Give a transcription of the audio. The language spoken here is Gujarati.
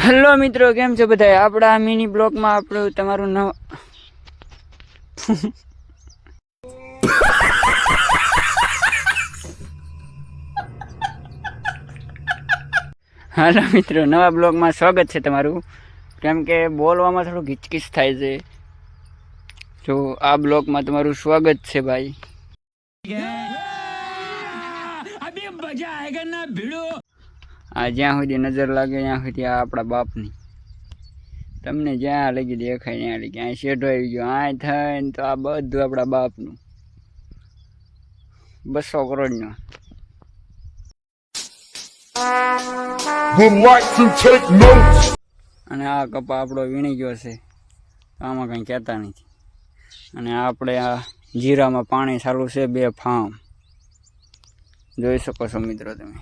હેલો મિત્રો, કેમ છો બધા? આપણા મિની બ્લોગમાં આપણું તમારું નવ હાલો મિત્રો, નવા બ્લોગમાં સ્વાગત છે તમારું. કેમ કે બોલવામાં થોડું ગીચકીચ થાય છે, તો આ બ્લોગમાં તમારું સ્વાગત છે ભાઈ. આ જ્યાં સુધી નજર લાગે ત્યાં સુધી આ આપણા બાપની, તમને જ્યાં લગી દેખાય ત્યાં લગી. અહીં શેઢો આવી ગયો, આ થાય ને તો આ બધું આપણા બાપનું 200 કરોડનું. અને આ કપા આપણો વીણી ગયો છે, આમાં કંઈ કહેતા નથી. અને આપણે આ જીરામાં પાણી ચાલુ છે, 2 ફાર્મ જોઈ શકો છો મિત્રો તમે.